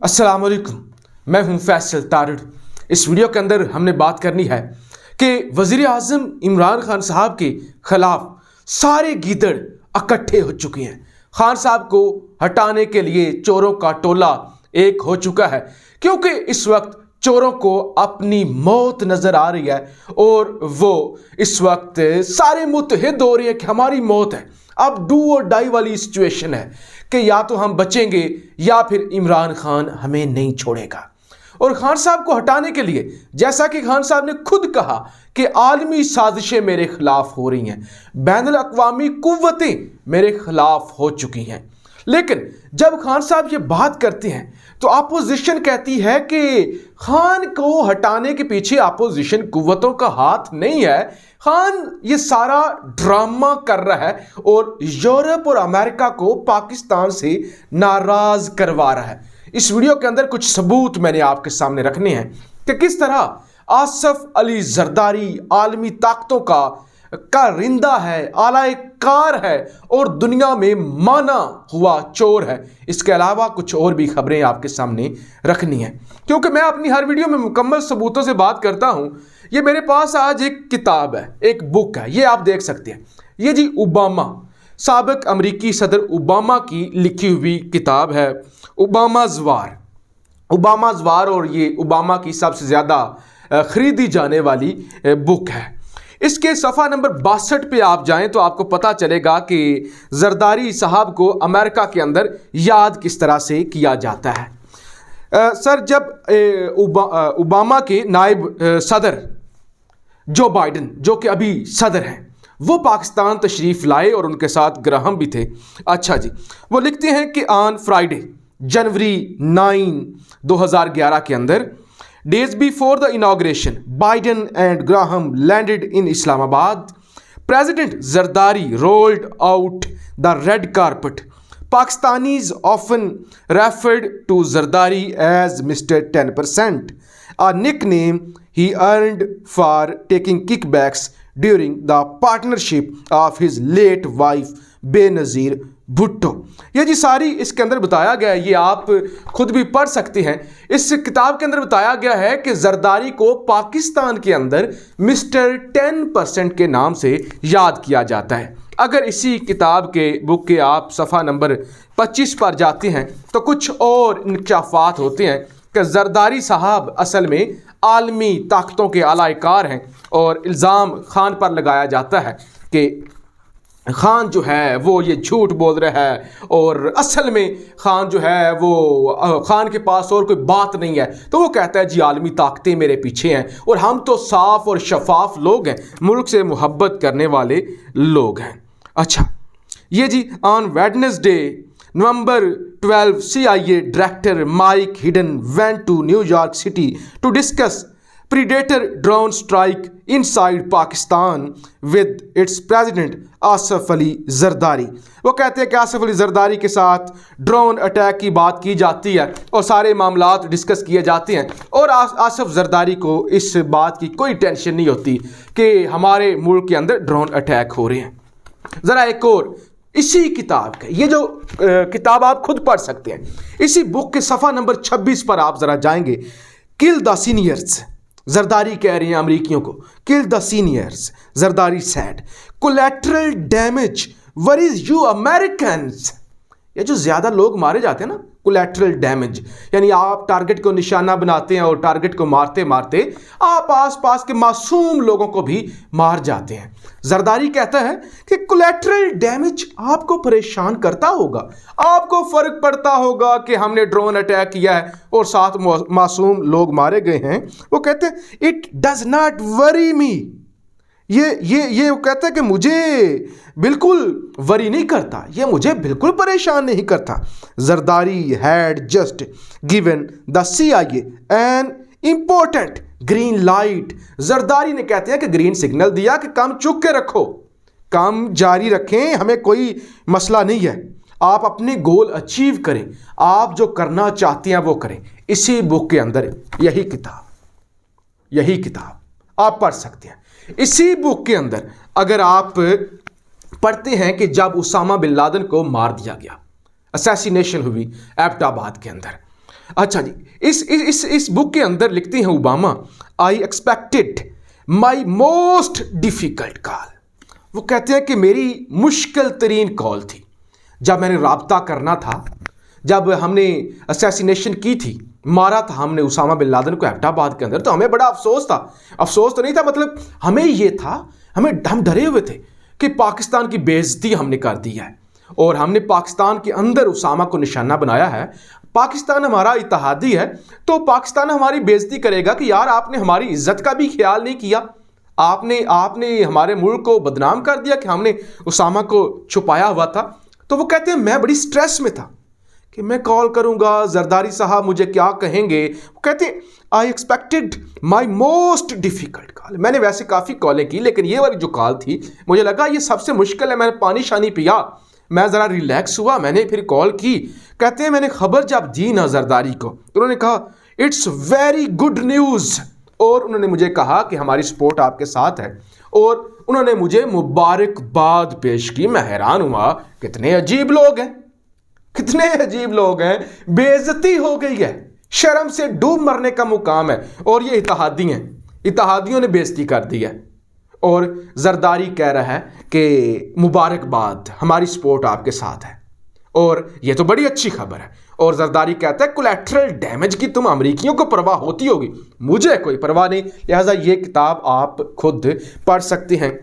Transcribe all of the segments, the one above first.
अस्सलाम वालेकुम, मैं हूं फैसल तारड़। इस वीडियो के अंदर हमने बात करनी है कि वज़ीर आज़म इमरान खान साहब के खिलाफ सारे गीदड़ इकट्ठे हो चुके हैं। खान साहब को हटाने के लिए चोरों का टोला एक हो चुका है, क्योंकि इस वक्त चोरों को अपनी मौत नजर आ रही है और वो इस वक्त सारे मुतहिद हो रहे हैं कि हमारी मौत है। अब डू और डाई वाली सिचुएशन है कि या तो हम बचेंगे या फिर इमरान खान हमें नहीं छोड़ेगा। और खान साहब को हटाने के लिए, जैसा कि खान साहब ने खुद कहा कि आलमी साजिशें मेरे खिलाफ हो रही हैं, बैनुल अक़वामी कुव्वतें मेरे खिलाफ हो चुकी हैं। लेकिन जब खान साहब ये बात करते हैं तो अपोजिशन कहती है कि खान को हटाने के पीछे अपोजिशन कुव्वतों का हाथ नहीं है, खान ये सारा ड्रामा कर रहा है और यूरोप और अमेरिका को पाकिस्तान से नाराज करवा रहा है। इस वीडियो के अंदर कुछ सबूत मैंने आपके सामने रखने हैं कि किस तरह आसिफ अली जरदारी आलमी ताकतों का रिंदा है, आलाए कार है और दुनिया में माना हुआ चोर है। इसके अलावा कुछ और भी खबरें आपके सामने रखनी है, क्योंकि मैं अपनी हर वीडियो में मुकम्मल सबूतों से बात करता हूं। ये मेरे पास आज एक किताब है, एक बुक है, ये आप देख सकते हैं। ये जी ओबामा, साबिक अमरीकी सदर ओबामा की लिखी हुई किताब है, ओबामाज़ वार। और ये ओबामा की सबसे ज़्यादा खरीदी जाने वाली बुक है। इसके सफ़ा नंबर 62 पे आप जाएं तो आपको पता चलेगा कि जरदारी साहब को अमेरिका के अंदर याद किस तरह से किया जाता है। सर, जब ओबामा के नायब सदर जो बाइडन, जो कि अभी सदर हैं, वो पाकिस्तान तशरीफ़ लाए और उनके साथ ग्राहम भी थे। अच्छा जी, वो लिखते हैं कि ऑन फ्राइडे जनवरी 9, 2011 के अंदर, days before the inauguration, Biden and Graham landed in Islamabad. President Zardari rolled out the red carpet. Pakistanis often referred to Zardari as Mr. 10%, a nickname he earned for taking kickbacks during the partnership of his late wife Benazir Bhutto. ये जी सारी इसके अंदर बताया गया है, ये आप खुद भी पढ़ सकते हैं। इस किताब के अंदर बताया गया है कि जरदारी को पाकिस्तान के अंदर मिस्टर 10% के नाम से याद किया जाता है। अगर इसी किताब के बुक के आप सफ़ा नंबर 25 पर जाते हैं तो कुछ और इंकशाफात होते हैं कि जरदारी साहब असल में आलमी ताकतों के आलाकार हैं और इल्ज़ाम खान पर लगाया जाता है कि खान जो है वो ये झूठ बोल रहा है और असल में खान जो है वो खान के पास और कोई बात नहीं है। तो वो कहता है जी आलमी ताकतें मेरे पीछे हैं और हम तो साफ और शफाफ लोग हैं, मुल्क से मोहब्बत करने वाले लोग हैं। अच्छा, ये जी on Wednesday November 12, CIA director Mike Hayden went to New York city to discuss predator drone strike inside Pakistan with its president Asif Ali Zardari. वो कहते हैं कि आसिफ अली जरदारी के साथ ड्रोन अटैक की बात की जाती है और सारे मामलात डिस्कस किए जाते हैं और आसिफ जरदारी को इस बात की कोई टेंशन नहीं होती कि हमारे मुल्क के अंदर ड्रोन अटैक हो रहे हैं। ज़रा एक और इसी किताब का, ये जो किताब आप खुद पढ़ सकते हैं, इसी बुक के सफ़ा नंबर 26 पर आप ज़रा जाएंगे। किल द सीनियर्स, जरदारी कह रहे हैं अमरीकियों को, kill the seniors, Zardari sad collateral damage were is you Americans. ये जो ज़्यादा लोग मारे जाते हैं ना, कोलैटरल डैमेज यानी आप टारगेट को निशाना बनाते हैं और टारगेट को मारते मारते आप आसपास के मासूम लोगों को भी मार जाते हैं। जरदारी कहता है कि कोलैटरल डैमेज आपको परेशान करता होगा, आपको फ़र्क पड़ता होगा कि हमने ड्रोन अटैक किया है और 7 मासूम लोग मारे गए हैं। वो कहते हैं इट डज नॉट वरी मी। ये वो कहता है कि मुझे बिल्कुल वरी नहीं करता, ये मुझे बिल्कुल परेशान नहीं करता। Zardari had just given the CIA an important green light. Zardari ने कहते हैं कि ग्रीन सिग्नल दिया कि काम चुक के रखो, काम जारी रखें, हमें कोई मसला नहीं है, आप अपने गोल अचीव करें, आप जो करना चाहते हैं वो करें। इसी बुक के अंदर यही किताब आप पढ़ सकते हैं। इसी बुक के अंदर अगर आप पढ़ते हैं कि जब उसामा बिन लादेन को मार दिया गया, असैसिनेशन हुई एबटाबाद के अंदर, अच्छा जी, इस बुक के अंदर लिखते हैं Obama, I expected my most difficult call. वो कहते हैं कि मेरी मुश्किल तरीन कॉल थी जब मैंने राब्ता करना था, जब हमने असैसिनेशन की थी, मारा था हमने उसामा बिन लादेन को एबटाबाद के अंदर, तो हमें बड़ा अफसोस था। अफसोस तो नहीं था, मतलब हमें ये था, हम डरे हुए थे कि पाकिस्तान की बेइज्जती हमने कर दी है और हमने पाकिस्तान के अंदर उसामा को निशाना बनाया है। पाकिस्तान हमारा इत्तेहादी है, तो पाकिस्तान हमारी बेइज्जती करेगा कि यार आपने हमारी इज्जत का भी ख्याल नहीं किया, आपने हमारे मुल्क को बदनाम कर दिया कि हमने उसामा को छुपाया हुआ था। तो वो कहते हैं मैं बड़ी स्ट्रेस में था कि मैं कॉल करूंगा, जरदारी साहब मुझे क्या कहेंगे। वो कहते हैं I expected my most difficult call. मैंने वैसे काफ़ी कॉलें की, लेकिन ये वाली जो कॉल थी मुझे लगा ये सबसे मुश्किल है। मैंने पानी शानी पिया, मैं ज़रा रिलैक्स हुआ, मैंने फिर कॉल की। कहते हैं मैंने खबर जब दी ना जरदारी को, तो उन्होंने कहा इट्स वेरी गुड न्यूज़, और उन्होंने मुझे कहा कि हमारी सपोर्ट आपके साथ है, और उन्होंने मुझे मुबारकबाद पेश की। मैं हैरान हुआ, कितने अजीब लोग हैं, कितने अजीब लोग हैं। बेइज्जती हो गई है, शर्म से डूब मरने का मुकाम है, और ये इत्तेहादी हैं, इत्तेहादियों ने बेइज्जती कर दी है। और जरदारी कह रहा है कि मुबारकबाद, हमारी सपोर्ट आपके साथ है, और ये तो बड़ी अच्छी खबर है। और जरदारी कहता है कोलैटरल डैमेज की तुम अमरीकियों को परवाह होती होगी, मुझे कोई परवाह नहीं। लिहाजा ये किताब आप खुद पढ़ सकते हैं।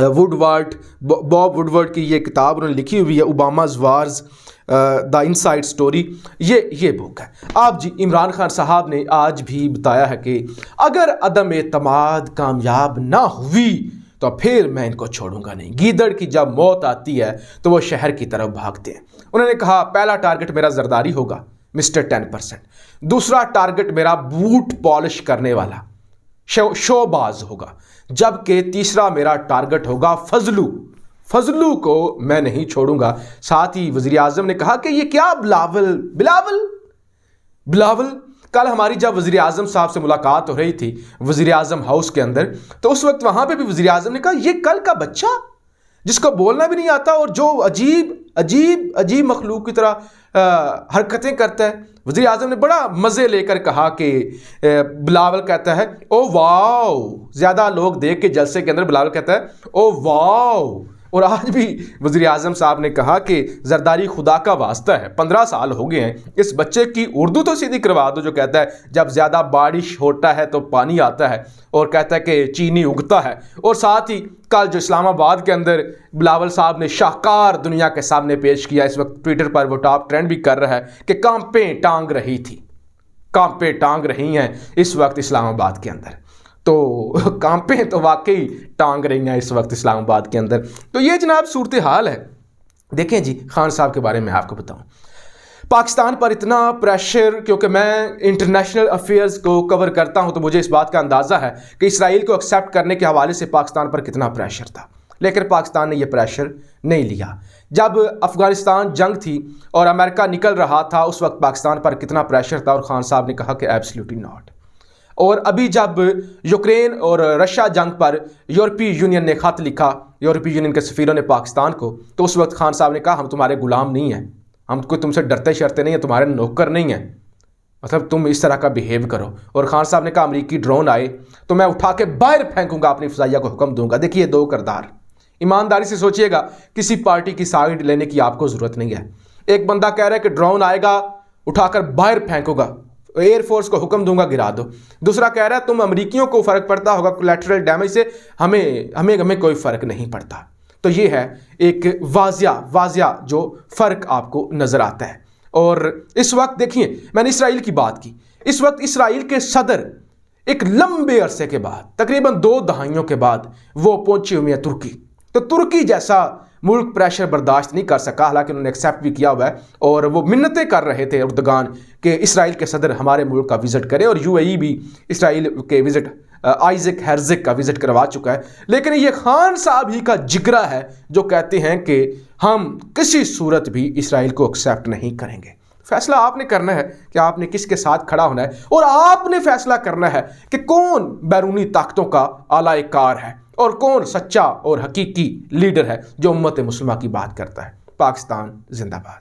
वुडवर्ड, बॉब वुडवर्ड की ये किताब उन्होंने लिखी हुई है, ओबामा's वार्स द इनसाइड स्टोरी, ये बुक है। आप जी, इमरान खान साहब ने आज भी बताया है कि अगर अदम एतमाद कामयाब ना हुई तो फिर मैं इनको छोड़ूंगा नहीं। गीदड़ की जब मौत आती है तो वो शहर की तरफ भागते हैं। उन्होंने कहा पहला टारगेट मेरा जरदारी होगा, मिस्टर 10%। दूसरा टारगेट मेरा बूट पॉलिश करने वाला शोबाज होगा, जबकि तीसरा मेरा टारगेट होगा फजलू को मैं नहीं छोड़ूंगा। साथ ही वज़ीर आज़म ने कहा कि ये क्या बिलावल। कल हमारी जब वज़ीर आज़म साहब से मुलाकात हो रही थी वज़ीर आज़म हाउस के अंदर, तो उस वक्त वहाँ पे भी वज़ीर आज़म ने कहा ये कल का बच्चा जिसको बोलना भी नहीं आता और जो अजीब मखलूक की तरह हरकतें करता है। वज़ीर आज़म ने बड़ा मज़े लेकर कहा कि बिलावल कहता है ओ वाओ, ज़्यादा लोग देख के जलसे के अंदर बिलावल कहता है ओ वाओ। और आज भी वज़ीर आज़म साहब ने कहा कि जरदारी खुदा का वास्ता है, 15 साल हो गए हैं, इस बच्चे की उर्दू तो सीधी करवा दो जो कहता है जब ज़्यादा बारिश होता है तो पानी आता है, और कहता है कि चीनी उगता है। और साथ ही कल जो इस्लामाबाद के अंदर बिलावल साहब ने शाहकार दुनिया के सामने पेश किया, इस वक्त ट्विटर पर वो टॉप ट्रेंड भी कर रहा है कि कांपें टांग रही हैं इस वक्त इस्लामाबाद के अंदर। तो कांपें तो वाकई टांग रही हैं इस वक्त इस्लामाबाद के अंदर। तो ये जनाब सूरत हाल है। देखें जी, खान साहब के बारे में आपको बताऊं, पाकिस्तान पर इतना प्रेशर, क्योंकि मैं इंटरनेशनल अफेयर्स को कवर करता हूं तो मुझे इस बात का अंदाज़ा है कि इसराइल को एक्सेप्ट करने के हवाले से पाकिस्तान पर कितना प्रेशर था, लेकिन पाकिस्तान ने यह प्रेशर नहीं लिया। जब अफ़गानिस्तान जंग थी और अमेरिका निकल रहा था, उस वक्त पाकिस्तान पर कितना प्रेशर था, और खान साहब ने कहा कि एब्सोल्युटली नॉट। और अभी जब यूक्रेन और रशिया जंग पर यूरोपीय यूनियन ने ख़त लिखा, यूरोपीय यूनियन के सफ़ीरों ने पाकिस्तान को, तो उस वक्त खान साहब ने कहा हम तुम्हारे गुलाम नहीं हैं, हम कोई तुमसे डरते शरते नहीं हैं, तुम्हारे नौकर नहीं हैं, मतलब तुम इस तरह का बिहेव करो। और खान साहब ने कहा अमरीकी ड्रोन आए तो मैं उठा के बाहर फेंकूंगा, अपनी फ़ज़ाइया को हुक्म दूंगा। देखिए दो किरदार, ईमानदारी से सोचिएगा, किसी पार्टी की साइड लेने की आपको ज़रूरत नहीं है। एक बंदा कह रहा है कि ड्रोन आएगा उठाकर बाहर फेंकूंगा, एयरफोर्स को हुक्म दूंगा गिरा दो। दूसरा कह रहा है तुम अमरीकियों को फ़र्क पड़ता होगा कोलैटरल डैमेज से, हमें कोई फ़र्क नहीं पड़ता। तो ये है एक वाजिया जो फ़र्क आपको नज़र आता है। और इस वक्त देखिए, मैंने इसराइल की बात की, इस वक्त इसराइल के सदर एक लंबे अरसे के बाद, तकरीबन 2 दहाइयों के बाद वो पहुंचे हुए हैं तुर्की। तो तुर्की जैसा मुल्क प्रेशर बर्दाश्त नहीं कर सका, हालांकि उन्होंने एक्सेप्ट भी किया हुआ है, और वो मिन्नतें कर रहे थे उर्दगान कि इसराइल के सदर हमारे मुल्क का विज़िट करें, और यूएई भी इसराइल के विज़िट आइज़क हेर्ज़ग का विज़िट करवा चुका है। लेकिन ये खान साहब ही का जिगरा है जो कहते हैं कि हम किसी सूरत भी इसराइल को एक्सेप्ट नहीं करेंगे। फैसला आपने करना है कि आपने किसके साथ खड़ा होना है, और आपने फैसला करना है कि कौन बैरूनी ताकतों का आला कार है और कौन सच्चा और हकीकी लीडर है जो उम्मत मुस्लिमा की बात करता है। पाकिस्तान जिंदाबाद।